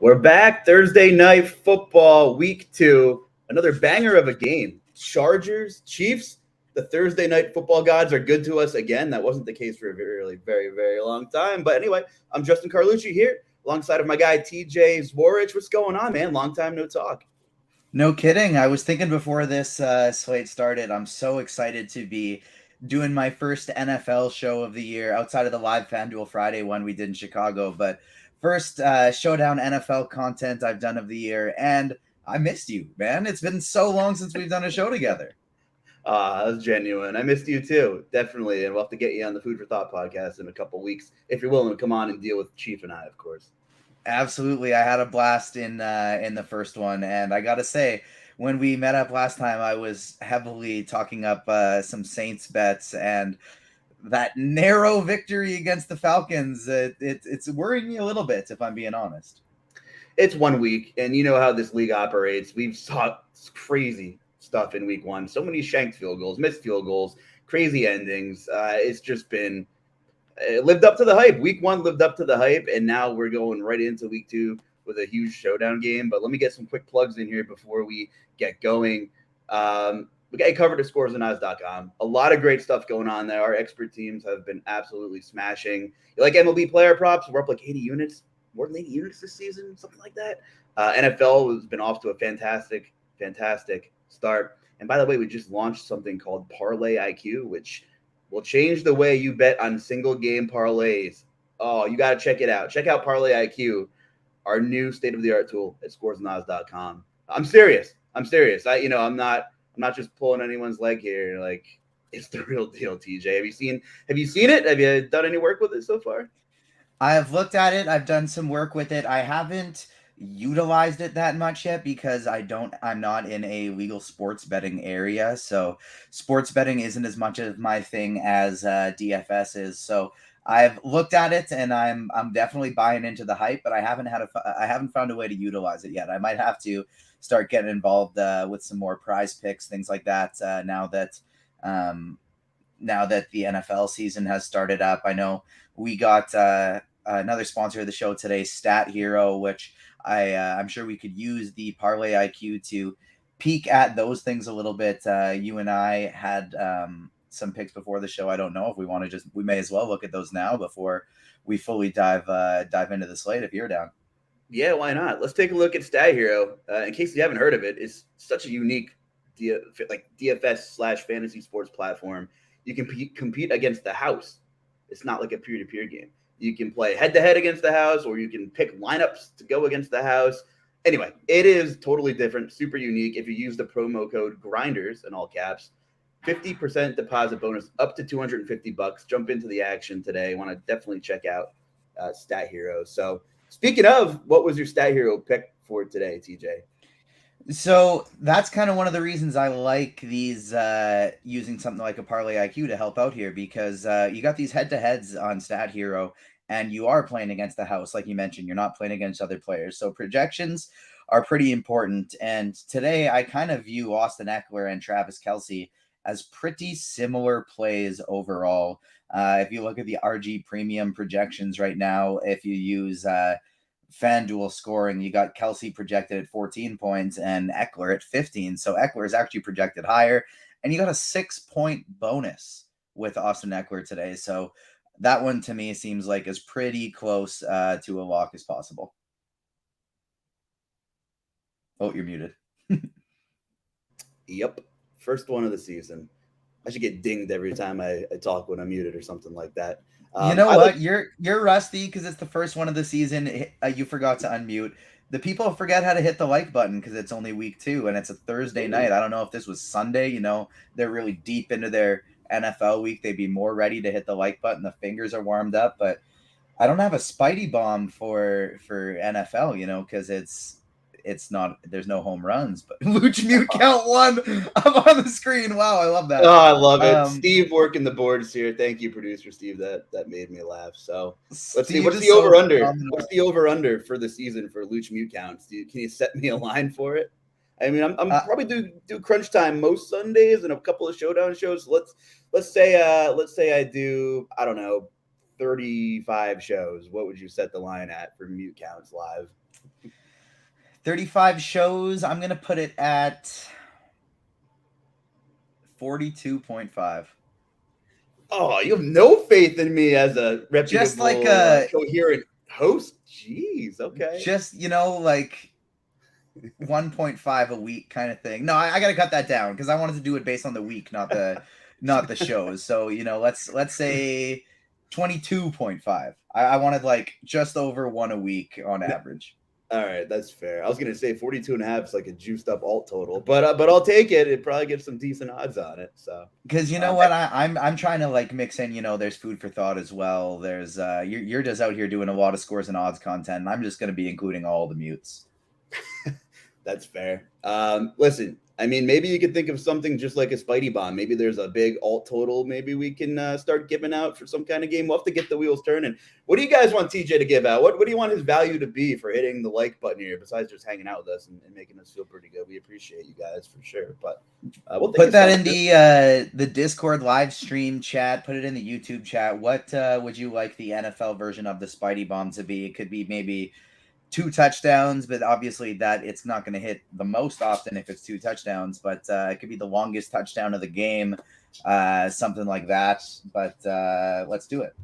We're back. Thursday night football, week 2. Another banger of a game. Chargers, Chiefs. The Thursday night football gods are good to us again. That wasn't the case for a very, very long time. But anyway, I'm Justin Carlucci here, alongside of my guy TJ Zwarych. What's going on, man? Long time no talk. No kidding. I was thinking before this slate started, I'm so excited to be doing my first NFL show of the year outside of the live FanDuel Friday one we did in Chicago. But first Showdown NFL content I've done of the year. And I missed you, man. It's been so long since we've done a show together. That was genuine. I missed you too, definitely. And we'll have to get you on the Food for Thought podcast in a couple weeks if you're willing to come on and deal with Chief and I, of course. Absolutely. I had a blast in the first one. And I got to say, when we met up last time, I was heavily talking up some Saints bets, and that narrow victory against the Falcons, it's worrying me a little bit, if I'm being honest. It's 1 week, and you know how this league operates. We've saw crazy stuff in week 1. So many shanked field goals, missed field goals, crazy endings. It's just been it lived up to the hype. Week 1 lived up to the hype, and now we're going right into week 2 with a huge showdown game. But let me get some quick plugs in here before we get going. We got you covered at scoresandodds.com. A lot of great stuff going on there. Our expert teams have been absolutely smashing. You like MLB player props? We're up like 80 units, more than 80 units this season, something like that. NFL has been off to a fantastic start. And by the way, we just launched something called Parlay IQ, which will change the way you bet on single game parlays. Oh, you got to check it out. Check out Parlay IQ, our new state-of-the-art tool at scoresandodds.com. I'm serious. I'm not just pulling anyone's leg here. Like, it's the real deal, TJ. Have you seen it? Have you done any work with it so far? I have looked at it. I've done some work with it. I haven't utilized it that much yet because I'm not in a legal sports betting area. So sports betting isn't as much of my thing as DFS is. So I've looked at it and I'm definitely buying into the hype, but I haven't found a way to utilize it yet. I might have to start getting involved with some more prize picks, things like that. Now that the NFL season has started up, I know we got another sponsor of the show today, Stat Hero, which I'm sure we could use the Parlay IQ to peek at those things a little bit. You and I had some picks before the show. I don't know if we want to we may as well look at those now before we fully dive into the slate if you're down. Yeah, why not? Let's take a look at Stat Hero. In case you haven't heard of it, it's such a unique DFS/fantasy sports platform. You can compete against the house. It's not like a peer-to-peer game. You can play head-to-head against the house, or you can pick lineups to go against the house. Anyway, it is totally different, super unique. If you use the promo code GRINDERS in all caps, 50% deposit bonus up to $250. Jump into the action today. Want to definitely check out Stat Hero. So speaking of, what was your Stat Hero pick for today, TJ? So that's kind of one of the reasons I like these using something like a Parlay IQ to help out here, because you got these head-to-heads on Stat Hero and you are playing against the house. Like you mentioned, you're not playing against other players. So projections are pretty important. And today I kind of view Austin Eckler and Travis Kelce as pretty similar plays overall. If you look at the RG premium projections right now, if you use FanDuel scoring, you got Kelce projected at 14 points and Eckler at 15. So Eckler is actually projected higher, and you got a 6-point bonus with Austin Eckler today. So that one to me seems like is pretty close to a lock as possible. Oh, you're muted. Yep. First one of the season. I should get dinged every time I talk when I'm muted or something like that. You know what? You're rusty because it's the first one of the season. You forgot to unmute. The people forget how to hit the like button because it's only week 2 and it's a Thursday night. I don't know if this was Sunday. They're really deep into their NFL week. They'd be more ready to hit the like button. The fingers are warmed up, but I don't have a Spidey bomb for NFL. Because it's not, there's no home runs, but Luch mute count 1 up on the screen. Wow, I love that. Oh, I love it. Steve working the boards here. Thank you, producer Steve. That made me laugh. So let's see. What's the over-under? What's the over-under for the season for Luch mute counts? Can you set me a line for it? I mean, I'm probably do crunch time most Sundays and a couple of showdown shows. Let's say I do, I don't know, 35 shows. What would you set the line at for mute counts live? 35 shows. I'm going to put it at 42.5. Oh, you have no faith in me as a reputable, just like coherent host? Jeez, okay. Just, like 1.5 a week kind of thing. No, I got to cut that down because I wanted to do it based on the week, not the shows. So, let's say 22.5. I wanted like just over one a week on average. All right, that's fair. I was going to say 42.5 is like a juiced up alt total, but I'll take it. It probably gets some decent odds on it. So, because what, I'm trying to like mix in, there's food for thought as well. There's you're just out here doing a lot of scores and odds content, and I'm just going to be including all the mutes. That's fair. Listen, I mean, maybe you could think of something just like a Spidey bomb. Maybe there's a big alt total. Maybe we can start giving out for some kind of game. We'll have to get the wheels turning. What do you guys want TJ to give out? What do you want his value to be for hitting the like button here, besides just hanging out with us and making us feel pretty good? We appreciate you guys for sure. But we'll put that in the Discord live stream chat. Put it in the YouTube chat. What would you like the NFL version of the Spidey bomb to be? It could be maybe 2 touchdowns, but obviously that it's not going to hit the most often if it's 2 touchdowns, but it could be the longest touchdown of the game, something like that. But let's do it.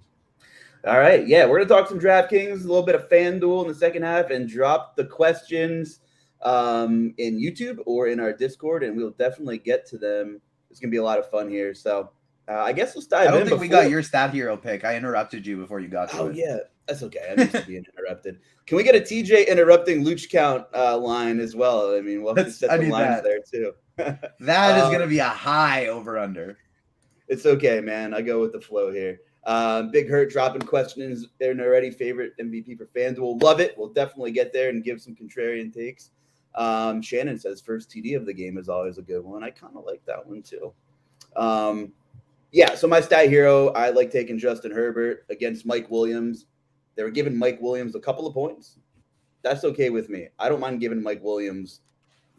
All right. Yeah, we're going to talk some DraftKings, a little bit of FanDuel in the second half, and drop the questions in YouTube or in our Discord, and we'll definitely get to them. It's going to be a lot of fun here. So I guess let's dive in. I don't think we got your stat hero pick. I interrupted you before you got to it. Oh, yeah. That's okay. I'm used to being interrupted. Can we get a TJ interrupting Luch count line as well? I mean, we'll have to set the lines there too. That is going to be a high over-under. It's okay, man. I go with the flow here. Big Hurt dropping questions. They're an already favorite MVP for FanDuel. Love it. We'll definitely get there and give some contrarian takes. Shannon says first TD of the game is always a good one. I kind of like that one too. Yeah, so my stat hero, I like taking Justin Herbert against Mike Williams. They were giving Mike Williams a couple of points. That's okay with me. I don't mind giving Mike Williams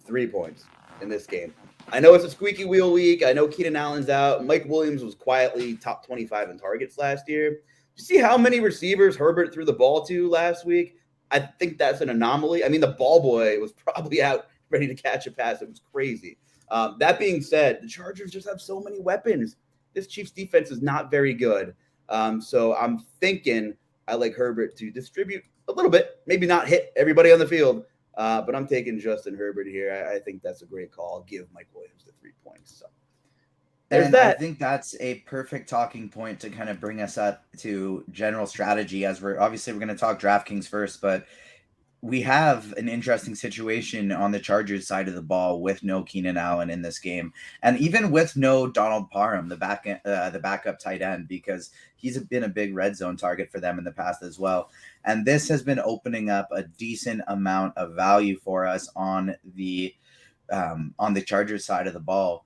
3 points in this game. I know it's a squeaky wheel week. I know Keenan Allen's out. Mike Williams was quietly top 25 in targets last year. Did you see how many receivers Herbert threw the ball to last week? I think that's an anomaly. I mean, the ball boy was probably out ready to catch a pass. It was crazy. That being said, the Chargers just have so many weapons. This Chiefs defense is not very good. So I'm thinking I like Herbert to distribute a little bit, maybe not hit everybody on the field, but I'm taking Justin Herbert here. I think that's a great call. I'll give Mike Williams the 3 points. So there's that. I think that's a perfect talking point to kind of bring us up to general strategy, as we're going to talk DraftKings first, but we have an interesting situation on the Chargers side of the ball with no Keenan Allen in this game, and even with no Donald Parham, the backup tight end, because he's been a big red zone target for them in the past as well. And this has been opening up a decent amount of value for us on the Chargers side of the ball.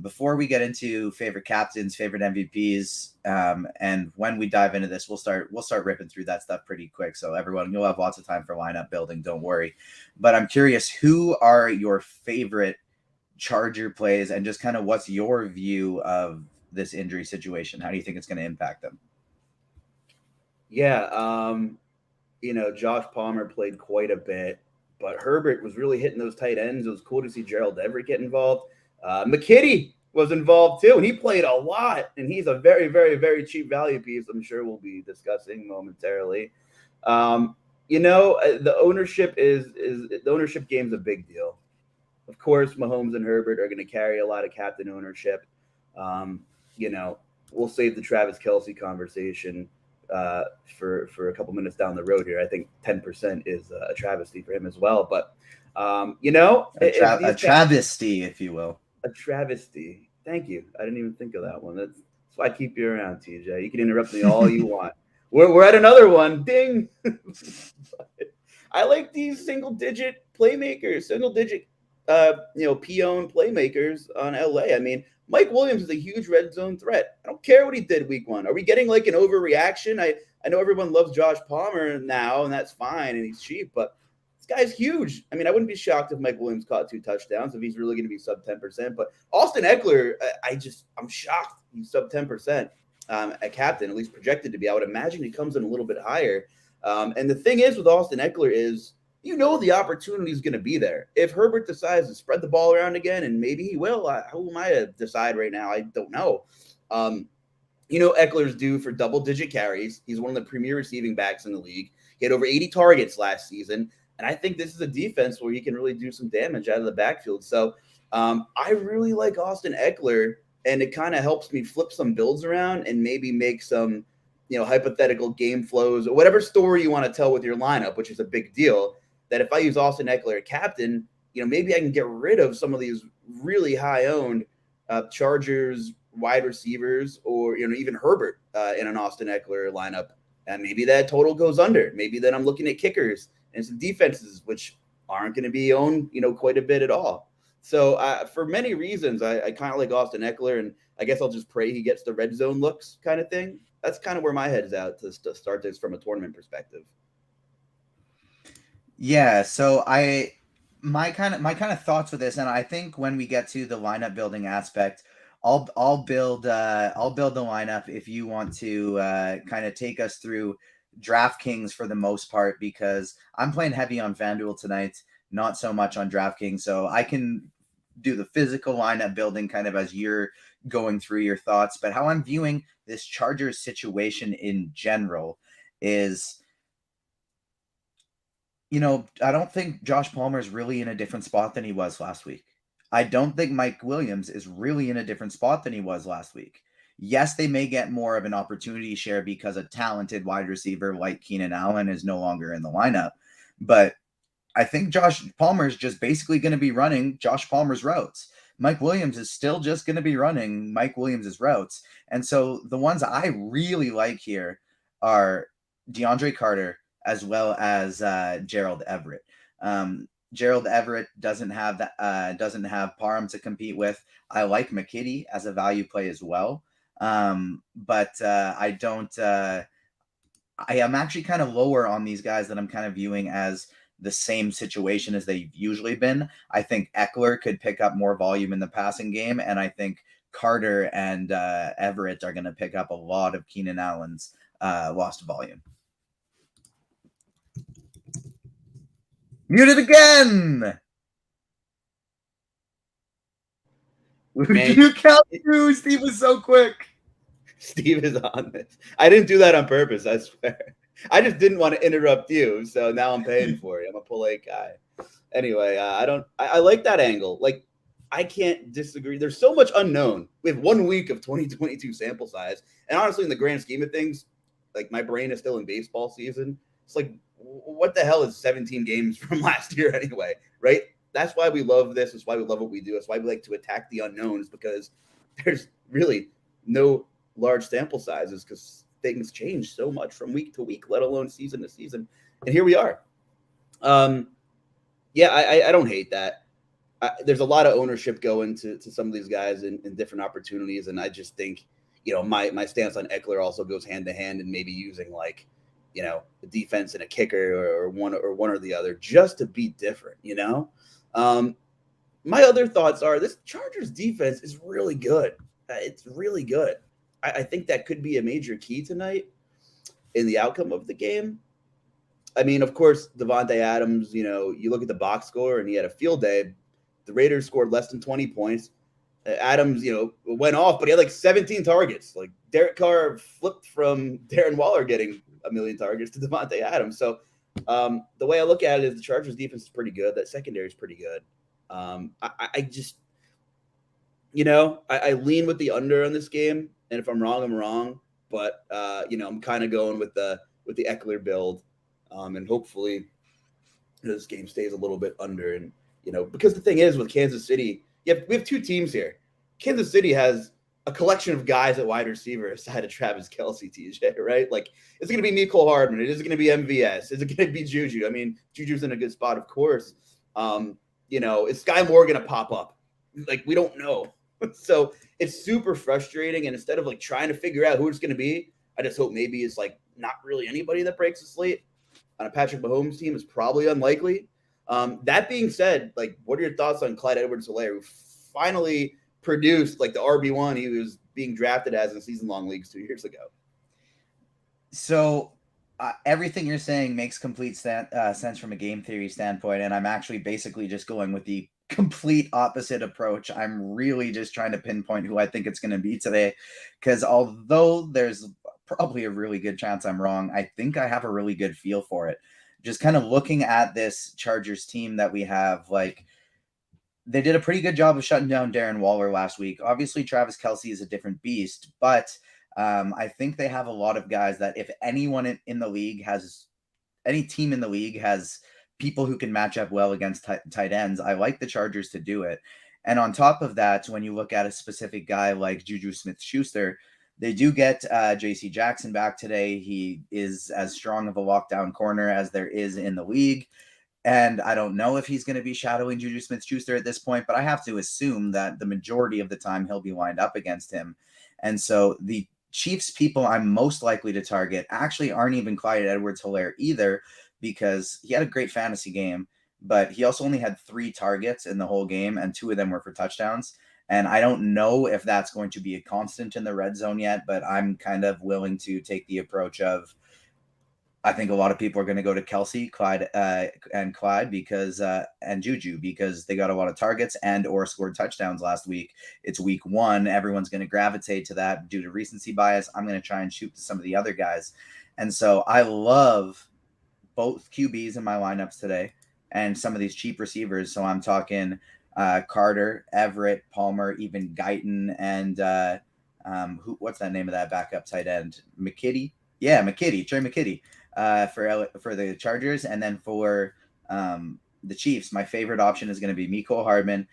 Before we get into favorite captains, favorite MVPs, and when we dive into this, we'll start ripping through that stuff pretty quick. So everyone, you'll have lots of time for lineup building. Don't worry. But I'm curious, who are your favorite Charger plays, and just kind of what's your view of this injury situation? How do you think it's going to impact them? Yeah, Josh Palmer played quite a bit, but Herbert was really hitting those tight ends. It was cool to see Gerald Everett get involved. McKitty was involved too, and he played a lot, and he's a very, very, very cheap value piece. I'm sure we'll be discussing momentarily. The ownership the ownership game is a big deal. Of course, Mahomes and Herbert are going to carry a lot of captain ownership. We'll save the Travis Kelce conversation for a couple minutes down the road here. I think 10% is a travesty for him as well, but a travesty, if you will. A travesty. Thank you. I didn't even think of that one. That's why I keep you around, TJ. You can interrupt me all you want. We're at another one. Ding. I like these single-digit playmakers, single-digit, P-owned playmakers on LA. I mean, Mike Williams is a huge red zone threat. I don't care what he did week 1. Are we getting like an overreaction? I know everyone loves Josh Palmer now, and that's fine, and he's cheap, but guy's huge. I mean, I wouldn't be shocked if Mike Williams caught 2 touchdowns if he's really going to be sub 10%. But Austin Eckler, I'm shocked he's sub 10% at captain, at least projected to be. I would imagine he comes in a little bit higher. And the thing is with Austin Eckler is the opportunity is going to be there. If Herbert decides to spread the ball around again, and maybe he will, who am I to decide right now? I don't know. Eckler's due for double-digit carries. He's one of the premier receiving backs in the league. He had over 80 targets last season, and I think this is a defense where he can really do some damage out of the backfield. So I really like Austin Eckler, and it kind of helps me flip some builds around and maybe make some, hypothetical game flows or whatever story you want to tell with your lineup, which is a big deal. That if I use Austin Eckler captain, maybe I can get rid of some of these really high-owned Chargers wide receivers, or even Herbert in an Austin Eckler lineup, and maybe that total goes under. Maybe then I'm looking at kickers and some defenses which aren't going to be owned quite a bit at all. So for many reasons, I kind of like Austin Eckler, and I guess I'll just pray he gets the red zone looks kind of thing. That's kind of where my head's at to start this from a tournament perspective. Yeah, so my kind of thoughts with this, and I think when we get to the lineup building aspect, I'll build the lineup if you want to kind of take us through DraftKings for the most part, because I'm playing heavy on FanDuel tonight, not so much on DraftKings, so I can do the physical lineup building kind of as you're going through your thoughts. But how I'm viewing this Chargers situation in general is, I don't think Josh Palmer is really in a different spot than he was last week. I don't think Mike Williams is really in a different spot than he was last week. Yes, they may get more of an opportunity share because a talented wide receiver like Keenan Allen is no longer in the lineup. But I think Josh Palmer is just basically going to be running Josh Palmer's routes. Mike Williams is still just going to be running Mike Williams' routes. And so the ones I really like here are DeAndre Carter as well as Gerald Everett. Gerald Everett doesn't have Parham to compete with. I like McKitty as a value play as well. But I don't I am actually kind of lower on these guys that I'm kind of viewing as the same situation as they've usually been. I think Eckler could pick up more volume in the passing game, and I think Carter and Everett are going to pick up a lot of Keenan Allen's lost volume. Muted again. Man, you count through? Steve was so quick. Steve is on this. I didn't do that on purpose, I swear. I just didn't want to interrupt you, so now I'm paying for it. I'm a polite guy. Anyway, I like that angle. Like, I can't disagree. There's so much unknown. We have 1 week of 2022 sample size. And honestly, in the grand scheme of things, like, my brain is still in baseball season. It's like, what the hell is 17 games from last year anyway, right? That's why we love this. That's why we love what we do. That's why we like to attack the unknowns, because there's really no large sample sizes, because things change so much from week to week, let alone season to season. And here we are. Yeah, I don't hate that. There's a lot of ownership going to some of these guys in different opportunities. And I just think, my stance on Eckler also goes hand to hand, and maybe using a defense and a kicker or one or the other just to be different, My other thoughts are this Chargers defense is really good. It's really good. I think that could be a major key tonight in the outcome of the game. I mean, of course, Davante Adams, you look at the box score and he had a field day. The Raiders scored less than 20 points. Adams, went off, but he had 17 targets. Like, Derek Carr flipped from Darren Waller getting 1 million targets to Davante Adams. So the way I look at it is the Chargers defense is pretty good. That secondary is pretty good. I just, I lean with the under on this game. And if I'm wrong, I'm wrong. But, I'm kind of going with the Eckler build. And hopefully this game stays a little bit under. And, because the thing is with Kansas City, we have two teams here. Kansas City has a collection of guys at wide receiver aside of Travis Kelce, TJ, right? Like, it's going to be Mecole Hardman. It is going to be MVS. Is it going to be Juju? I mean, Juju's in a good spot, of course. Is Sky Moore going to pop up? Like, we don't know. So it's super frustrating. And instead of trying to figure out who it's going to be, I just hope maybe it's not really anybody that breaks the slate on a Patrick Mahomes team is probably unlikely. That being said, what are your thoughts on Clyde Edwards-Helaire, who finally produced the RB1 he was being drafted as in season-long leagues 2 years ago? So Everything you're saying makes complete sense from a game theory standpoint, and I'm actually basically just going with the complete opposite approach. I'm really just trying to pinpoint who I think it's going to be today, because although there's probably a really good chance I'm wrong, I think I have a really good feel for it. Just kind of looking at this Chargers team that we have, like, they did a pretty good job of shutting down Darren Waller last week. Obviously, Travis Kelce is a different beast, but I think they have a lot of guys that if anyone in the league has, any team in the league has people who can match up well against tight ends, I like the Chargers to do it. And on top of that, when you look at a specific guy like Juju Smith-Schuster, they do get J.C. Jackson back today. He is as strong of a lockdown corner as there is in the league. And I don't know if he's going to be shadowing Juju Smith-Schuster at this point, but I have to assume that the majority of the time he'll be lined up against him. And so the Chiefs people I'm most likely to target actually aren't even Clyde Edwards-Helaire either, because he had a great fantasy game, but he also only had 3 targets in the whole game, and 2 of them were for touchdowns. And I don't know if that's going to be a constant in the red zone yet, but I'm kind of willing to take the approach of, I think a lot of people are going to go to Kelce, Clyde because and Juju, because they got a lot of targets and or scored touchdowns last week. It's week 1. Everyone's going to gravitate to that due to recency bias. I'm going to try and shoot to some of the other guys. And so I love both QBs in my lineups today and some of these cheap receivers. So I'm talking Carter, Everett, Palmer, even Guyton, and what's that name of that backup tight end? McKitty? Yeah, Trey McKitty. For the Chargers, and then for the Chiefs, my favorite option is going to be Mecole Hardman,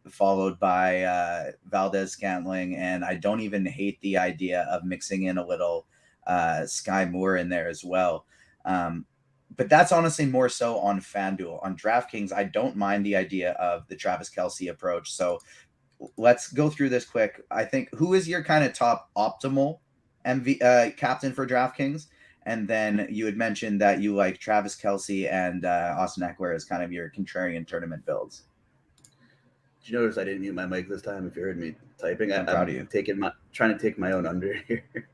followed by Valdez-Scantling, and I don't even hate the idea of mixing in a little Sky Moore in there as well. But that's honestly more so on FanDuel. On DraftKings, I don't mind the idea of the Travis Kelce approach. So let's go through this quick. I think, who is your kind of top optimal captain for DraftKings? And then you had mentioned that you like Travis Kelce and Austin Eckler as kind of your contrarian tournament builds. Did you notice I didn't mute my mic this time? If you heard me typing, I'm proud of you. Trying to take my own under here.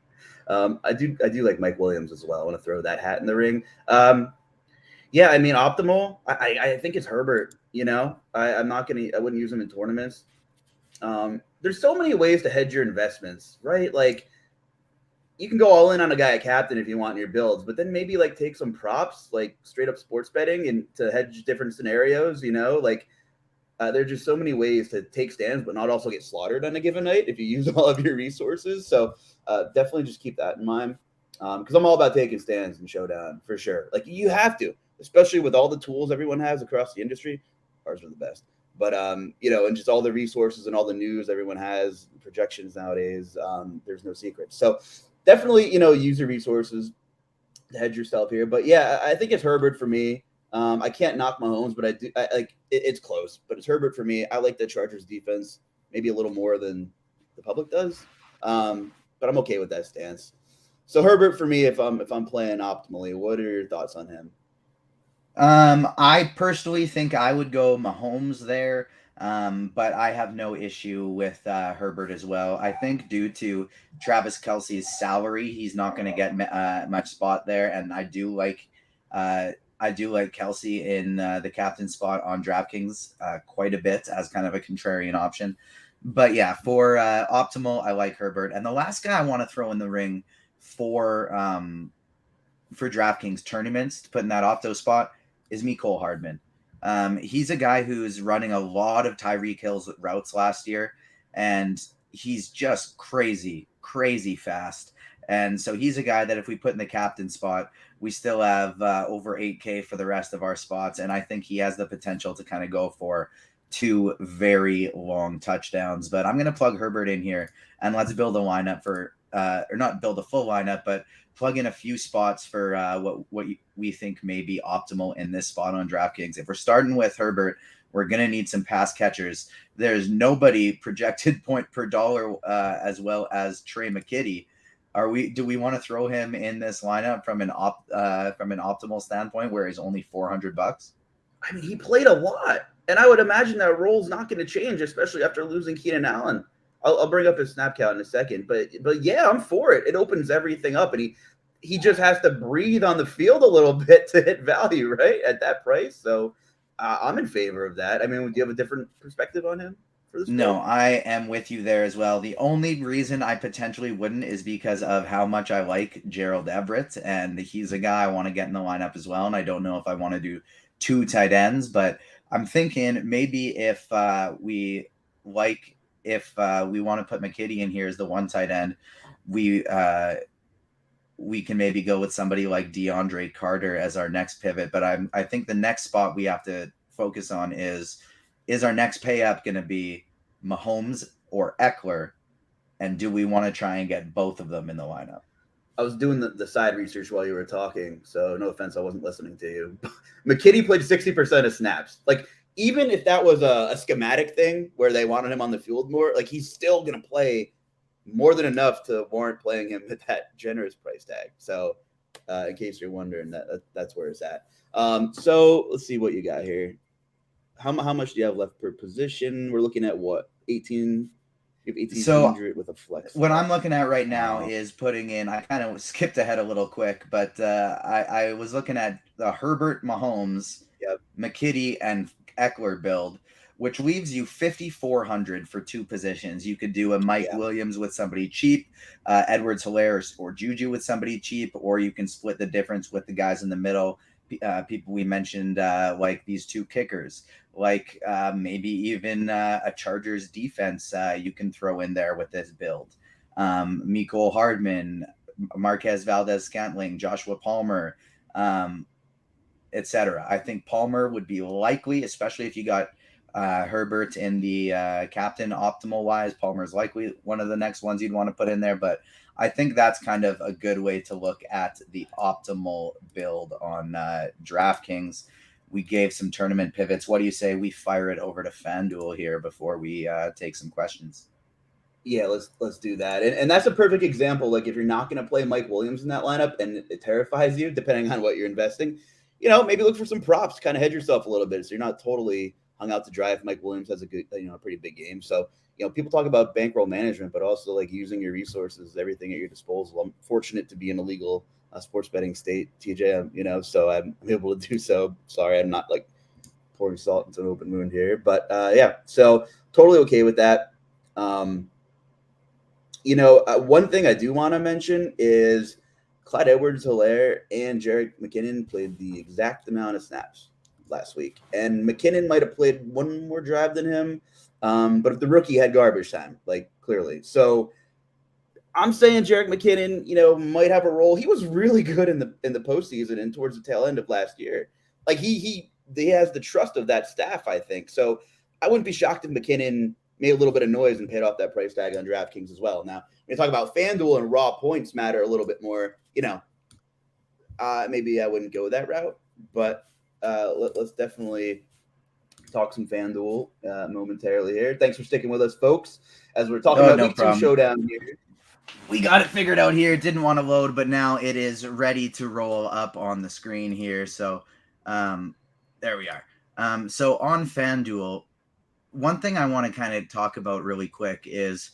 I do like Mike Williams as well. I want to throw that hat in the ring. Yeah, I mean, optimal. I think it's Herbert. You know, I wouldn't use him in tournaments. There's so many ways to hedge your investments, right? Like, you can go all in on a guy at captain if you want in your builds, but then maybe like take some props, like straight up sports betting, and to hedge different scenarios, you know, like there's just so many ways to take stands, but not also get slaughtered on a given night if you use all of your resources. So definitely just keep that in mind, because I'm all about taking stands in Showdown for sure. Like, you have to, especially with all the tools everyone has across the industry. Ours are the best. But, you know, and just all the resources and all the news everyone has, projections nowadays, there's no secret. So definitely, you know, use your resources to hedge yourself here. But yeah, I think it's Herbert for me. I can't knock Mahomes, but it's close. But it's Herbert for me. I like the Chargers defense maybe a little more than the public does. But I'm okay with that stance. So Herbert for me, if I'm playing optimally. What are your thoughts on him? I personally think I would go Mahomes there. But I have no issue with Herbert as well. I think due to Travis Kelce's salary, he's not going to get much spot there, and I do like Kelce in the captain spot on DraftKings quite a bit as kind of a contrarian option. But yeah, for optimal, I like Herbert. And the last guy I want to throw in the ring for DraftKings tournaments to put in that opto spot is Mecole Hardman. He's a guy who's running a lot of Tyreek Hill's routes last year, and he's just crazy fast. And so he's a guy that if we put in the captain spot, we still have over 8K for the rest of our spots. And I think he has the potential to kind of go for 2 very long touchdowns. But I'm going to plug Herbert in here, and let's build a lineup for or not build a full lineup, but plug in a few spots for what we think may be optimal in this spot on DraftKings. If we're starting with Herbert, we're going to need some pass catchers. There's nobody projected point per dollar as well as Trey McKitty. Do we want to throw him in this lineup from an optimal standpoint where he's only $400? I mean, he played a lot, and I would imagine that role's not going to change, especially after losing Keenan Allen. I'll bring up his snap count in a second, but yeah, I'm for it. It opens everything up, and he just has to breathe on the field a little bit to hit value, right, at that price. So I'm in favor of that. I mean, do you have a different perspective on him for this? No, I am with you there as well. The only reason I potentially wouldn't is because of how much I like Gerald Everett, and he's a guy I want to get in the lineup as well. And I don't know if I want to do 2 tight ends, but I'm thinking maybe if we want to put McKitty in here as the 1 tight end, we can maybe go with somebody like DeAndre Carter as our next pivot. But I think the next spot we have to focus on is our next pay up going to be Mahomes or Eckler? And do we want to try and get both of them in the lineup? I was doing the side research while you were talking, so no offense, I wasn't listening to you. McKitty played 60% of snaps. Like, even if that was a schematic thing where they wanted him on the field more, like, he's still going to play more than enough to warrant playing him at that generous price tag. So in case you're wondering, that's where it's at. So let's see what you got here. How much do you have left per position? We're looking at what, 18? You have 1,800 with a flex. What I'm looking at right now is putting in. I kind of skipped ahead a little quick, but I was looking at the Herbert, Mahomes, McKitty, and Eckler build, which leaves you 5,400 for 2 positions. You could do a Mike Williams with somebody cheap, Edwards-Helaire or Juju with somebody cheap, or you can split the difference with the guys in the middle. People we mentioned, like these 2 kickers, like maybe even a Chargers defense you can throw in there with this build. Mecole Hardman, Marquez Valdez-Scantling, Joshua Palmer, etc. I think Palmer would be likely, especially if you got Herbert in the captain optimal wise. Palmer's likely one of the next ones you'd want to put in there, but I think that's kind of a good way to look at the optimal build on DraftKings. We gave some tournament pivots. What do you say we fire it over to FanDuel here before we take some questions? Yeah, let's do that. And that's a perfect example. Like, if you're not going to play Mike Williams in that lineup and it terrifies you, depending on what you're investing, maybe look for some props, kind of hedge yourself a little bit so you're not totally hung out to dry if Mike Williams has a good, a pretty big game. So, people talk about bankroll management, but also like using your resources, everything at your disposal. I'm fortunate to be in a legal sports betting state, TJ, so I'm able to do so. Sorry, I'm not like pouring salt into an open wound here, but so totally okay with that. One thing I do want to mention is Clyde Edwards-Helaire and Jerick McKinnon played the exact amount of snaps last week, and McKinnon might have played one more drive than him. But if the rookie had garbage time, like, clearly. So I'm saying Jerick McKinnon, might have a role. He was really good in the postseason and towards the tail end of last year. Like, he has the trust of that staff, I think. So I wouldn't be shocked if McKinnon made a little bit of noise and paid off that price tag on DraftKings as well. Now, when you talk about FanDuel and raw points matter a little bit more, maybe I wouldn't go that route. But let's definitely talk some FanDuel momentarily here. Thanks for sticking with us, folks, as we're talking about Week 2 Showdown here. We got it figured out here. Didn't want to load, but now it is ready to roll up on the screen here. So there we are. So on FanDuel, one thing I want to kind of talk about really quick is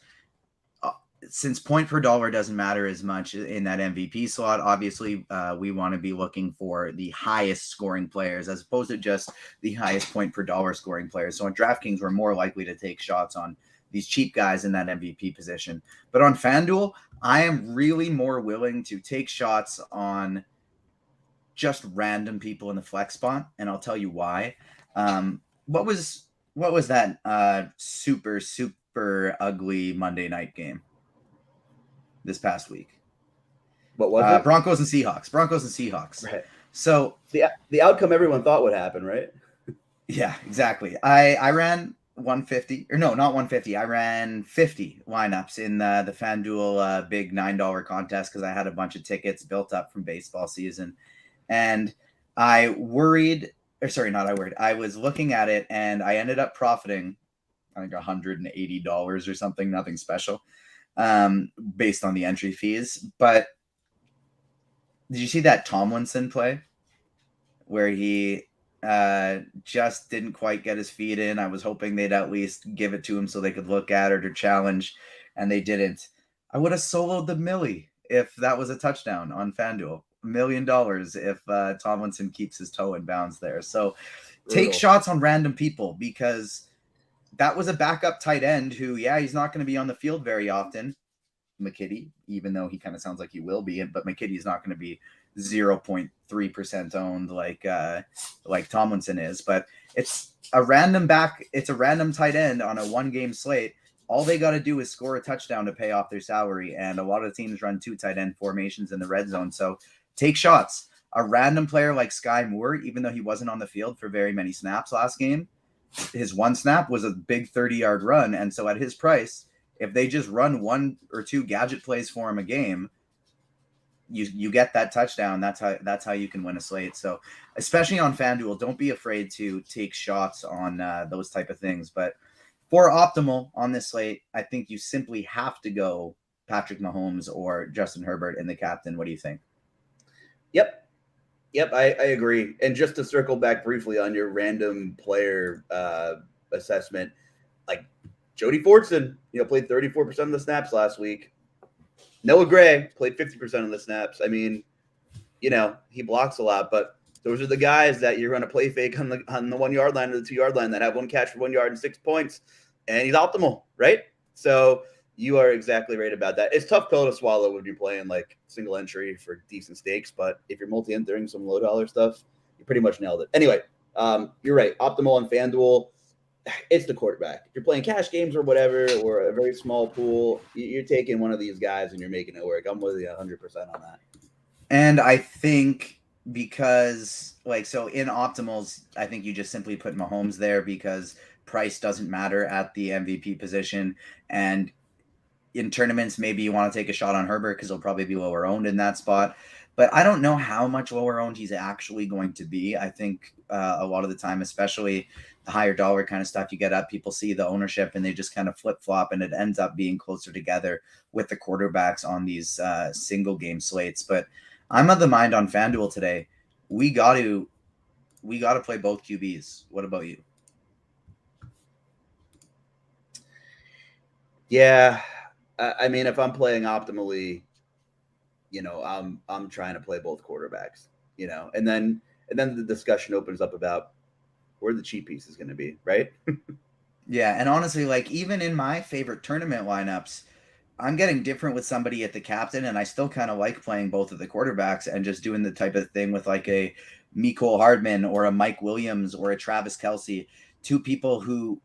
since point per dollar doesn't matter as much in that MVP slot, obviously we want to be looking for the highest scoring players as opposed to just the highest point per dollar scoring players. So on DraftKings, we're more likely to take shots on these cheap guys in that MVP position. But on FanDuel, I am really more willing to take shots on just random people in the flex spot, and I'll tell you why. What was that super ugly Monday night game this past week? What was it? Broncos and Seahawks. Right. So the outcome everyone thought would happen, right? Yeah, exactly. I ran 150, or no, not 150. I ran 50 lineups in the FanDuel big $9 contest because I had a bunch of tickets built up from baseball season. And I was looking at it and I ended up profiting, I think $180 or something, nothing special, based on the entry fees. But did you see that Tomlinson play where he just didn't quite get his feet in? I was hoping they'd at least give it to him so they could look at it or challenge, and they didn't. I would have soloed the Millie if that was a touchdown on FanDuel. $1 million if Tomlinson keeps his toe in bounds there. So take shots on random people, because that was a backup tight end who, he's not going to be on the field very often. McKitty, even though he kind of sounds like he will be, but McKitty's not going to be 0.3% owned like Tomlinson is. But it's a random tight end on a 1-game slate. All they got to do is score a touchdown to pay off their salary, and a lot of teams run 2 tight end formations in the red zone. So take shots. A random player like Sky Moore, even though he wasn't on the field for very many snaps last game, his one snap was a big 30-yard run. And so at his price, if they just run 1 or 2 gadget plays for him a game, you get that touchdown. That's how you can win a slate. So especially on FanDuel, don't be afraid to take shots on those type of things. But for optimal on this slate, I think you simply have to go Patrick Mahomes or Justin Herbert in the captain. What do you think? Yep, I agree. And just to circle back briefly on your random player assessment, like Jody Fortson, played 34% of the snaps last week. Noah Gray played 50% of the snaps. I mean, he blocks a lot, but those are the guys that you're going to play fake on the 1 yard line or the 2 yard line that have 1 catch for 1 yard and 6 points, and he's optimal, right? So you are exactly right about that. It's tough pill to swallow when you're playing like single entry for decent stakes, but if you're multi-entering some low dollar stuff, you pretty much nailed it. Anyway, you're right. Optimal on FanDuel, it's the quarterback. If you're playing cash games or whatever, or a very small pool, you're taking one of these guys and you're making it work. I'm with you 100% on that. And I think because so in optimals, I think you just simply put Mahomes there because price doesn't matter at the MVP position. And in tournaments, maybe you want to take a shot on Herbert because he'll probably be lower owned in that spot. But I don't know how much lower owned he's actually going to be. I think a lot of the time, especially the higher dollar kind of stuff you get up, people see the ownership and they just kind of flip-flop, and it ends up being closer together with the quarterbacks on these single game slates. But I'm of the mind on FanDuel today, we got to play both QBs. What about you? Yeah, I mean, if I'm playing optimally, I'm trying to play both quarterbacks, and then the discussion opens up about where the cheap piece is going to be, right? Yeah, and honestly, even in my favorite tournament lineups, I'm getting different with somebody at the captain, and I still kind of like playing both of the quarterbacks and just doing the type of thing with like a Mecole Hardman or a Mike Williams or a Travis Kelce, 2 people who,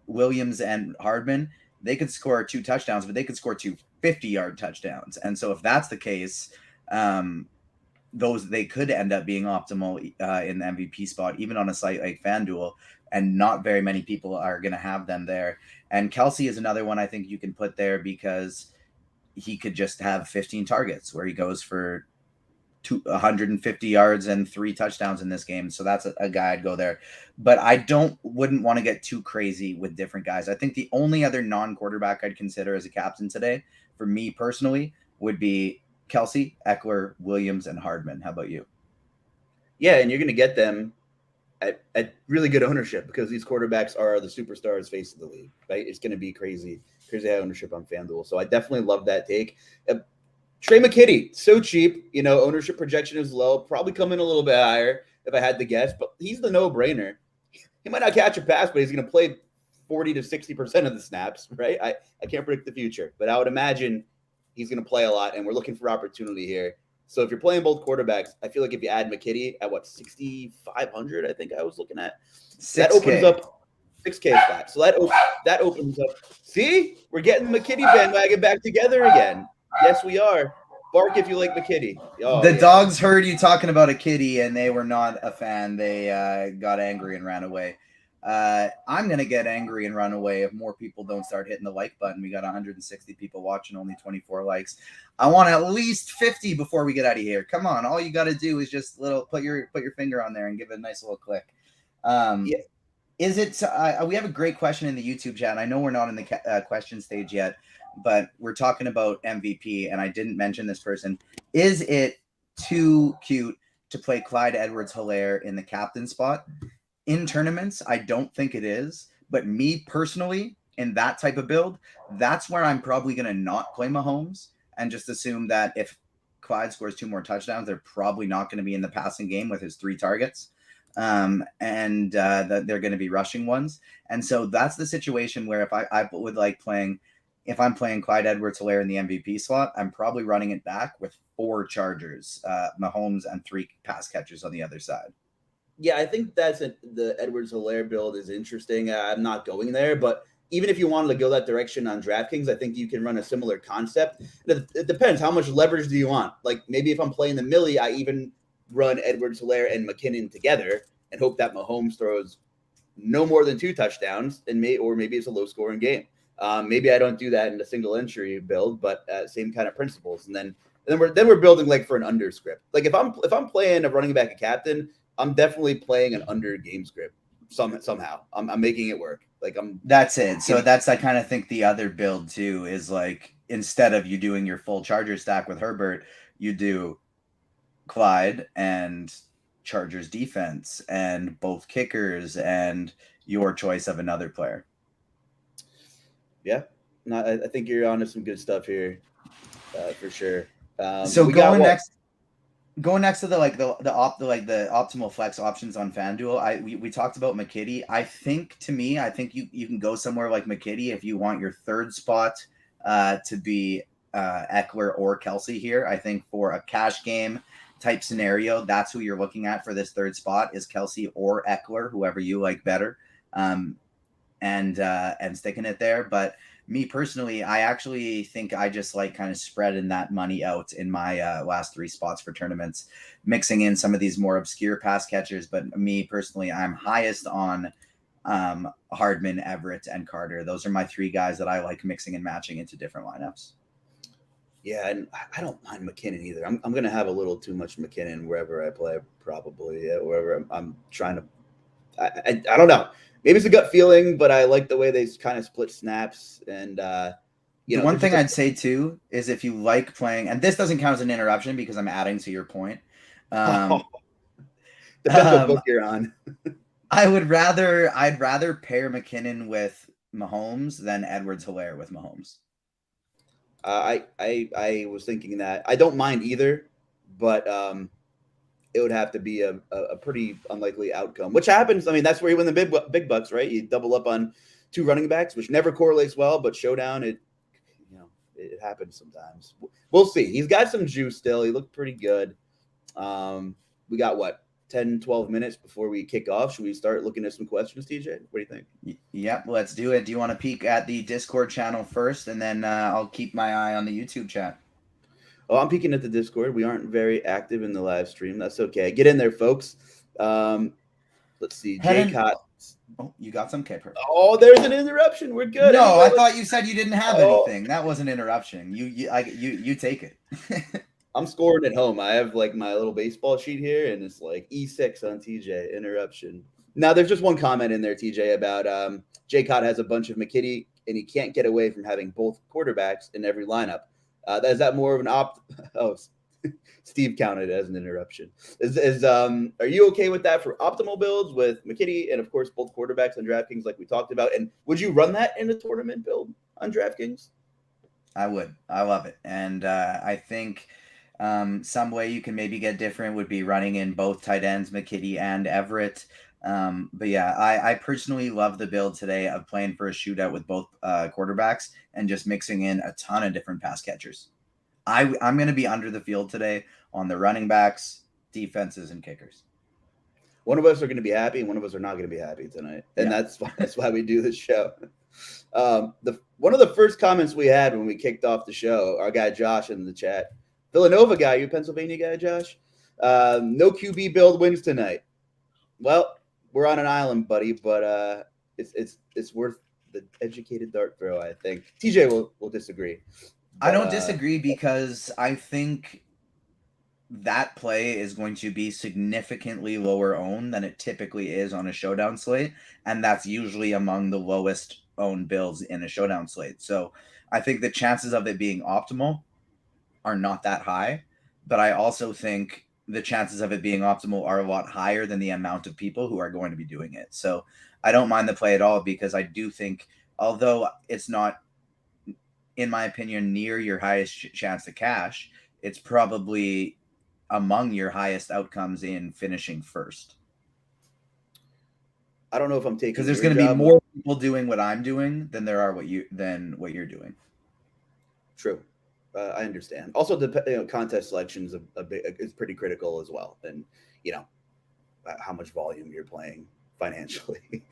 Williams and Hardman, they could score 2 touchdowns, but they could score 2 50-yard touchdowns. And so if that's the case, they could end up being optimal in the MVP spot, even on a site like FanDuel, and not very many people are going to have them there. And Kelce is another one I think you can put there because he could just have 15 targets where he goes for 150 yards and 3 touchdowns in this game. So that's a guy I'd go there. But I wouldn't want to get too crazy with different guys. I think the only other non-quarterback I'd consider as a captain today, for me personally, would be Kelce, Eckler, Williams, and Hardman. How about you? Yeah, and you're going to get them at really good ownership because these quarterbacks are the superstars face of the league, right? It's going to be crazy high ownership on FanDuel. So I definitely love that take. Trey McKitty, so cheap, ownership projection is low, probably come in a little bit higher if I had to guess, but he's the no-brainer. He might not catch a pass, but he's going to play 40 to 60% of the snaps, right? I can't predict the future, but I would imagine he's going to play a lot, and we're looking for opportunity here. So if you're playing both quarterbacks, I feel like if you add McKitty at 6,500, I think I was looking at, 6K. That opens up 6K flat. So that opens up. See, we're getting the McKitty bandwagon back together again. Yes, we are. Bark if you like McKitty. Dogs heard you talking about a kitty, and they were not a fan. They got angry and ran away. I'm going to get angry and run away if more people don't start hitting the like button. We got 160 people watching, only 24 likes. I want at least 50 before we get out of here. Come on. All you got to do is just put your finger on there and give it a nice little click. Is it we have a great question in the YouTube chat. I know we're not in the question stage yet, but we're talking about MVP, and I didn't mention this person. Is it too cute to play Clyde Edwards-Helaire in the captain spot? In tournaments, I don't think it is, but me personally, in that type of build, that's where I'm probably going to not play Mahomes, and just assume that if Clyde scores 2 more touchdowns, they're probably not going to be in the passing game with his 3 targets. And that they're going to be rushing ones. And so that's the situation where if I would like playing, if I'm playing Clyde Edwards-Helaire in the MVP slot, I'm probably running it back with 4 Chargers, Mahomes, and 3 pass catchers on the other side. Yeah, I think the Edwards-Helaire build is interesting. I'm not going there, but even if you wanted to go that direction on DraftKings, I think you can run a similar concept. It depends. How much leverage do you want? Like maybe if I'm playing the Millie, I even run Edwards-Helaire and McKinnon together and hope that Mahomes throws no more than 2 touchdowns, and maybe it's a low-scoring game. Maybe I don't do that in a single entry build, but same kind of principles. And then we're building like for an under script. Like if I'm playing a running back, a captain, I'm definitely playing an under game script somehow. I'm making it work. That's it. So that's, I kind of think the other build too is like, instead of you doing your full Charger stack with Herbert, you do Clyde and Chargers defense and both kickers and your choice of another player. Yeah, I think you're onto some good stuff here, for sure. So going next to the optimal flex options on FanDuel, we talked about McKitty. I think you can go somewhere like McKitty if you want your third spot to be Eckler or Kelce here. I think for a cash game type scenario, that's who you're looking at for this third spot is Kelce or Eckler, whoever you like better, and sticking it there. But me personally, I actually think I just like kind of spreading that money out in my last 3 spots for tournaments, mixing in some of these more obscure pass catchers. But me personally, I'm highest on Hardman, Everett, and Carter. Those are my 3 guys that I like mixing and matching into different lineups. Yeah, and I don't mind McKinnon either. I'm going to have a little too much McKinnon wherever I play, probably. Wherever I'm trying to – I don't know. Maybe it's a gut feeling, but I like the way they kind of split snaps. And, the one thing I'd say, too, is if you like playing – and this doesn't count as an interruption because I'm adding to your point. Depends what book you're on. I'd rather pair McKinnon with Mahomes than Edwards-Helaire with Mahomes. I was thinking that. I don't mind either, but it would have to be a pretty unlikely outcome, which happens. I mean, that's where you win the big bucks, right? You double up on 2 running backs, which never correlates well, but Showdown, it happens sometimes. We'll see. He's got some juice still. He looked pretty good. We got 10, 12 minutes before we kick off. Should we start looking at some questions, TJ? What do you think? Yep, let's do it. Do you want to peek at the Discord channel first, and then I'll keep my eye on the YouTube chat? Oh, I'm peeking at the Discord. We aren't very active in the live stream. That's okay. Get in there, folks. Let's see. J-Cot. Oh, you got some? Okay, perfect. Oh, there's an interruption. We're good. No, I thought you said you didn't have anything. That was an interruption. You take it. I'm scoring at home. I have like my little baseball sheet here, and it's like E6 on TJ, interruption. Now, there's just one comment in there, TJ, about J-Cot has a bunch of McKitty, and he can't get away from having both quarterbacks in every lineup. Is that more of an Oh, Steve counted as an interruption. Are you okay with that for optimal builds with McKitty and, of course, both quarterbacks on DraftKings like we talked about? And would you run that in a tournament build on DraftKings? I would. I love it. And I think some way you can maybe get different would be running in both tight ends, McKitty and Everett. But yeah, I personally love the build today of playing for a shootout with both quarterbacks and just mixing in a ton of different pass catchers. I'm going to be under the field today on the running backs, defenses, and kickers. One of us are going to be happy, and one of us are not going to be happy tonight, and that's why we do this show. One of the first comments we had when we kicked off the show, our guy Josh in the chat, Villanova guy, you Pennsylvania guy, Josh? No QB build wins tonight. Well, we're on an island, buddy, but it's worth the educated dart throw, I think. TJ will disagree. I don't disagree because I think that play is going to be significantly lower owned than it typically is on a showdown slate, and that's usually among the lowest owned builds in a showdown slate. So I think the chances of it being optimal are not that high, but I also think the chances of it being optimal are a lot higher than the amount of people who are going to be doing it. So I don't mind the play at all because I do think, although it's not in my opinion, near your highest chance to cash. It's probably among your highest outcomes in finishing first. I don't know if I'm taking because there's going to be more people doing what I'm doing than there are what you're doing. True. I understand. Also, the contest selection is pretty critical as well, and how much volume you're playing financially.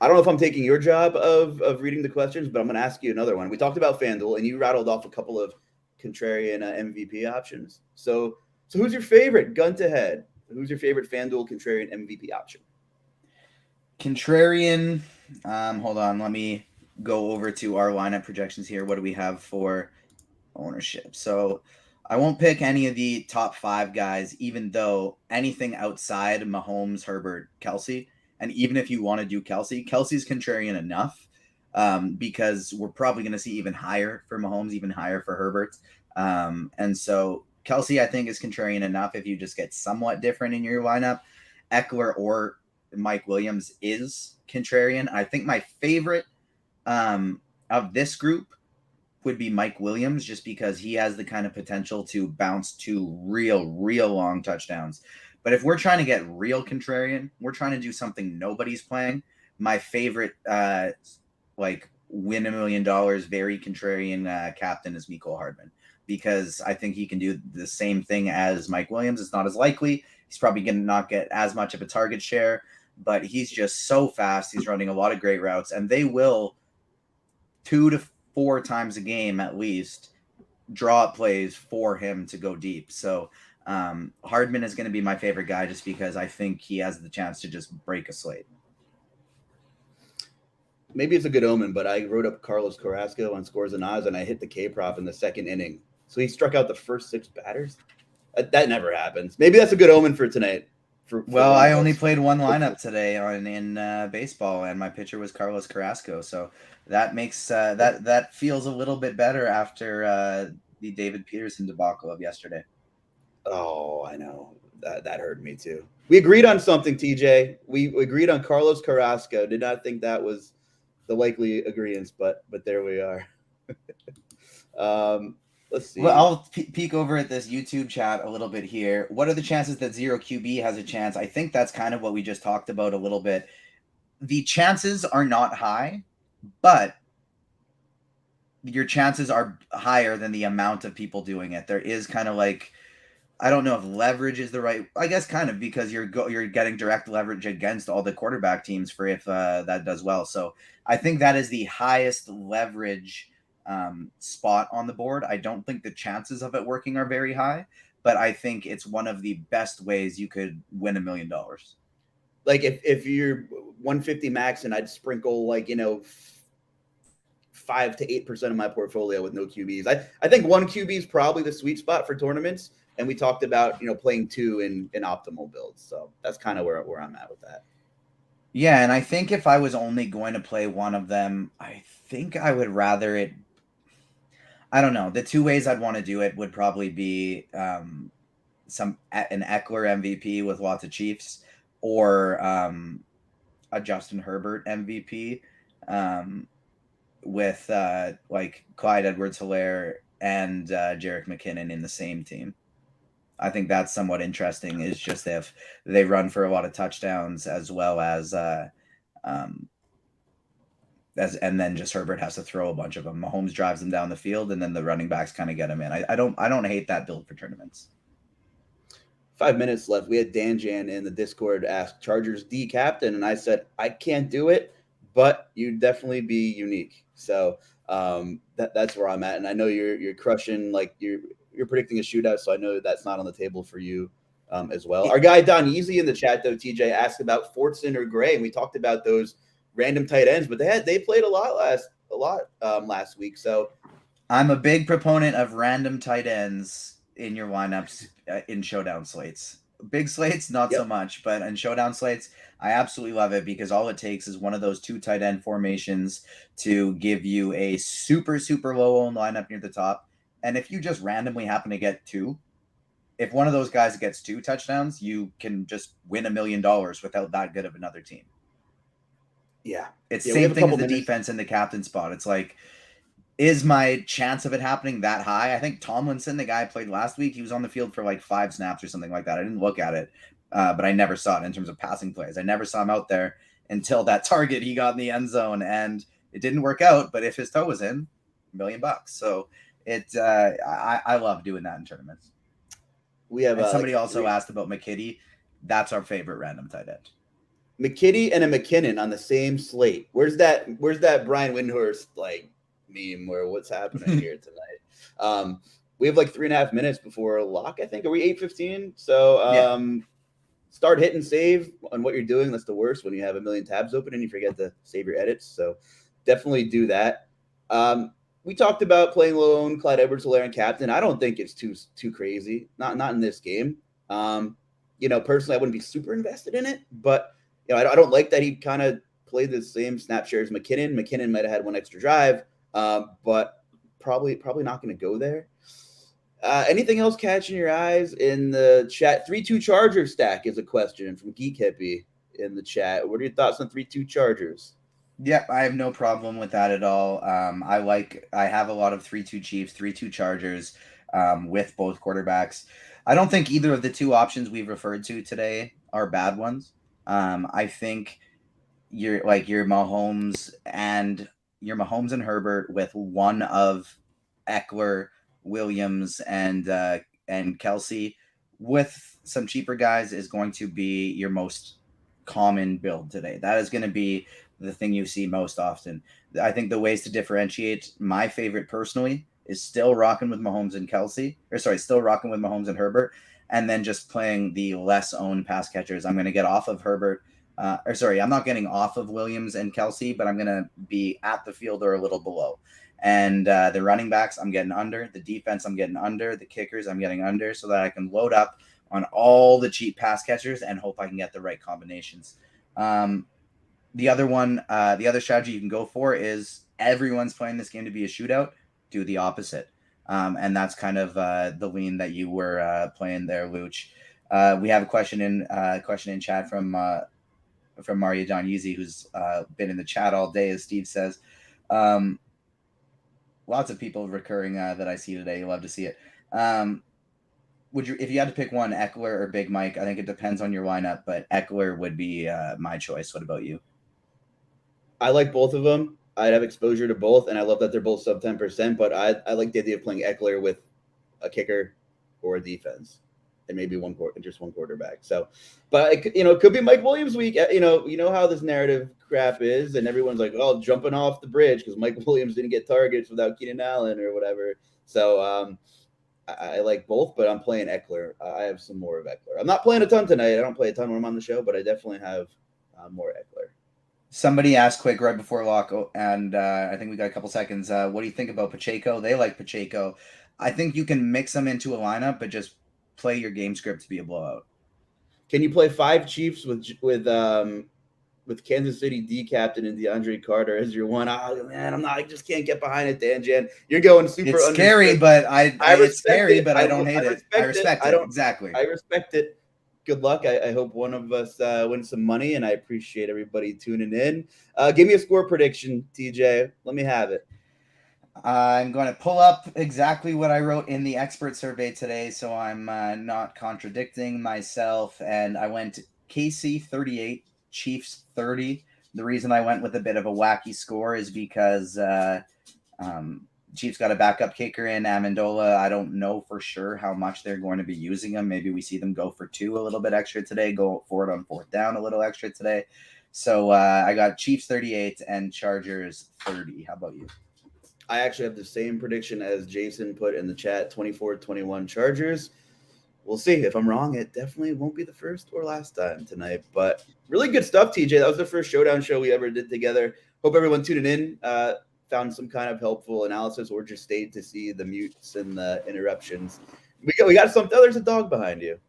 I don't know if I'm taking your job of reading the questions, but I'm going to ask you another one. We talked about FanDuel, and you rattled off a couple of contrarian MVP options. So who's your favorite gun to head? Who's your favorite FanDuel contrarian MVP option? Contrarian. Hold on. Let me go over to our lineup projections here. What do we have for ownership? So I won't pick any of the top 5 guys, even though anything outside Mahomes, Herbert, Kelsey, and even if you want to do Kelsey's contrarian enough because we're probably going to see even higher for Mahomes, even higher for Herbert. And so Kelsey, I think, is contrarian enough if you just get somewhat different in your lineup. Eckler or Mike Williams is contrarian. I think my favorite of this group would be Mike Williams, just because he has the kind of potential to bounce to real long touchdowns. But if we're trying to get real contrarian, we're trying to do something nobody's playing. My favorite, win $1 million, very contrarian captain is Mecole Hardman, because I think he can do the same thing as Mike Williams. It's not as likely. He's probably going to not get as much of a target share, but he's just so fast. He's running a lot of great routes, and they will 2 to 4 times a game at least draw up plays for him to go deep. So Hardman is going to be my favorite guy, just because I think he has the chance to just break a slate. Maybe it's a good omen, but I wrote up Carlos Carrasco on scores and odds, and I hit the K prop in the second inning. So he struck out the first 6 batters. That never happens. Maybe that's a good omen for tonight. Well, I only played one lineup today in baseball, and my pitcher was Carlos Carrasco. So that makes that feels a little bit better after the David Peterson debacle of yesterday. Oh, I know. That hurt me too. We agreed on something, TJ. We agreed on Carlos Carrasco. Did not think that was the likely agreement, but there we are. Let's see. Well, I'll peek over at this YouTube chat a little bit here. What are the chances that Zero QB has a chance? I think that's kind of what we just talked about a little bit. The chances are not high, but your chances are higher than the amount of people doing it. There is kind of I don't know if leverage is the right, I guess kind of, because you're getting direct leverage against all the quarterback teams for if that does well. So I think that is the highest leverage spot on the board. I don't think the chances of it working are very high, but I think it's one of the best ways you could win $1 million. Like if you're 150 max, and I'd sprinkle 5 to 8% of my portfolio with no QBs. I think 1 QB is probably the sweet spot for tournaments. And we talked about, playing 2 in optimal builds. So that's kind of where I'm at with that. Yeah, and I think if I was only going to play one of them, I think I would rather it. I don't know. The 2 ways I'd want to do it would probably be an Eckler MVP with lots of Chiefs, or a Justin Herbert MVP with Clyde Edwards-Helaire and Jerick McKinnon in the same team. I think that's somewhat interesting. Is just if they run for a lot of touchdowns, as well as and then just Herbert has to throw a bunch of them. Mahomes drives them down the field, and then the running backs kind of get them in. I don't hate that build for tournaments. 5 minutes left. We had Dan Jan in the Discord ask Chargers D captain, and I said I can't do it, but you'd definitely be unique. So that's where I'm at, and I know you're crushing. You're predicting a shootout, so I know that's not on the table for you as well. Our guy Don Easy in the chat, though, TJ, asked about Fortson or Gray, and we talked about those random tight ends, but they played a lot last week. So I'm a big proponent of random tight ends in your lineups in showdown slates. Big slates, not so much, but in showdown slates, I absolutely love it, because all it takes is one of those 2 tight end formations to give you a super low owned lineup near the top. And if you just randomly happen to get 2, if one of those guys gets 2 touchdowns, you can just win $1 million without that good of another team. Yeah. It's Yeah, the we have same a thing couple as the minutes. defense and the captain spot. It's like, is my chance of it happening that high? I think Tomlinson, the guy I played last week, he was on the field for like 5 snaps or something like that. I didn't look at it, but I never saw it in terms of passing plays. I never saw him out there until that target he got in the end zone, and it didn't work out. But if his toe was in, $1 million. So I love doing that in tournaments. We have And somebody like also asked about McKitty. That's our favorite random tight end. McKitty and a McKinnon on the same slate. Where's that Brian Windhorst like meme where what's happening here tonight? We have like 3.5 minutes before lock, I think. Are we 8:15? So start hitting save on what you're doing. That's the worst when you have a million tabs open and you forget to save your edits. So definitely do that. We talked about playing lone Clyde Edwards-Helaire and captain. I don't think it's too crazy. Not in this game. Personally, I wouldn't be super invested in it, but I don't like that he kind of played the same snap share as McKinnon. McKinnon might have had one extra drive, but probably not going to go there. Anything else catching your eyes in the chat? 3-2 Charger stack is a question from Geek Hippie in the chat. What are your thoughts on 3-2 Chargers? Yep, I have no problem with that at all. I have a lot of 3-2 Chiefs, 3-2 Chargers, with both quarterbacks. I don't think either of the two options we've referred to today are bad ones. I think your Mahomes and Herbert with one of Eckler, Williams, and Kelsey with some cheaper guys is going to be your most common build today. That is going to be the thing you see most often. I think the ways to differentiate, my favorite personally, is still rocking with Mahomes and Herbert, and then just playing the less owned pass catchers. I'm going to get off of Herbert. I'm not getting off of Williams and Kelsey, but I'm going to be at the field or a little below. And the running backs, I'm getting under. The defense, I'm getting under. The kickers, I'm getting under, so that I can load up on all the cheap pass catchers and hope I can get the right combinations. The other strategy you can go for is everyone's playing this game to be a shootout. Do the opposite. And that's kind of the lean that you were playing there, Luch. We have a question in chat from Mario Don Yeezy, who's been in the chat all day, as Steve says. Lots of people recurring that I see today. You love to see it. If you had to pick one, Eckler or Big Mike? I think it depends on your lineup, but Eckler would be my choice. What about you? I like both of them. I'd have exposure to both, and I love that they're both sub 10%, but I like the idea of playing Eckler with a kicker or a defense and maybe just one quarterback. So, but it could be Mike Williams week. You know how this narrative crap is, and everyone's like, "Oh, jumping off the bridge" because Mike Williams didn't get targets without Keenan Allen or whatever. So, I like both, but I'm playing Eckler. I have some more of Eckler. I'm not playing a ton tonight. I don't play a ton when I'm on the show, but I definitely have more Eckler. Somebody asked quick right before lock, and I think we got a couple seconds. What do you think about Pacheco? They like Pacheco. I think you can mix them into a lineup, but just play your game script to be a blowout. Can you play 5 Chiefs with Kansas City D captain and DeAndre Carter as your one? Oh man, I just can't get behind it, Dan Jan. You're going super. It's scary, but it's scary, but I don't hate it. I respect it. Exactly. I respect it. Good luck. I hope one of us wins some money, and I appreciate everybody tuning in. Give me a score prediction, TJ. Let me have it. I'm going to pull up exactly what I wrote in the expert survey today, so I'm not contradicting myself. And I went KC 38, Chiefs 30. The reason I went with a bit of a wacky score is because Chiefs got a backup kicker in Amendola. I don't know for sure how much they're going to be using him. Maybe we see them go for 2 a little bit extra today, go for it on 4th down a little extra today. So I got Chiefs 38 and Chargers 30. How about you? I actually have the same prediction as Jason put in the chat, 24-21 Chargers. We'll see. If I'm wrong, it definitely won't be the first or last time tonight. But really good stuff, TJ. That was the first Showdown show we ever did together. Hope everyone tuning in found some kind of helpful analysis or just stayed to see the mutes and the interruptions. We got something. Oh, there's a dog behind you.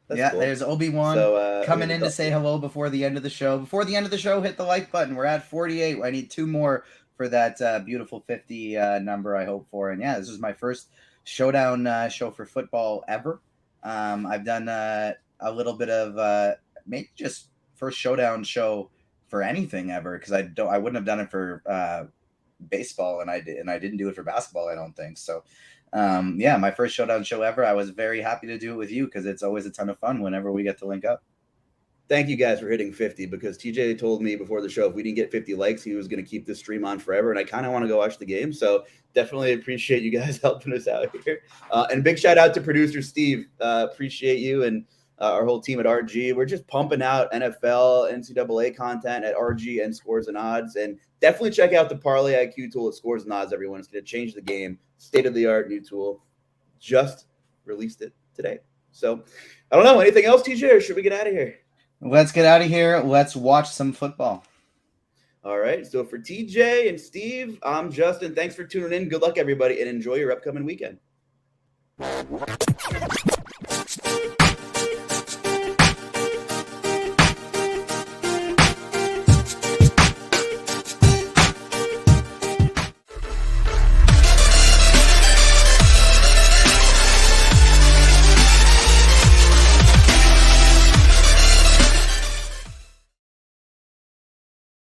That's cool. There's Obi-Wan coming in to say hello before the end of the show. Before the end of the show, hit the like button. We're at 48. I need 2 more for that beautiful 50 number I hope for. And yeah, this is my first Showdown show for football ever. I've done a little bit of maybe just first Showdown show for anything ever, because I wouldn't have done it for baseball, and I didn't do it for basketball, I don't think so. Yeah, my first Showdown show ever. I was very happy to do it with you because it's always a ton of fun whenever we get to link up. Thank you guys for hitting 50, because TJ told me before the show if we didn't get 50 likes, he was going to keep this stream on forever, and I kind of want to go watch the game. So definitely appreciate you guys helping us out here. And big shout out to producer Steve. Appreciate you and our whole team at RG. We're just pumping out NFL, NCAA content at RG and Scores and Odds. And definitely check out the Parlay IQ tool at Scores and Odds, everyone. It's going to change the game. State-of-the-art new tool. Just released it today. So I don't know. Anything else, TJ, or should we get out of here? Let's get out of here. Let's watch some football. All right. So for TJ and Steve, I'm Justin. Thanks for tuning in. Good luck, everybody, and enjoy your upcoming weekend.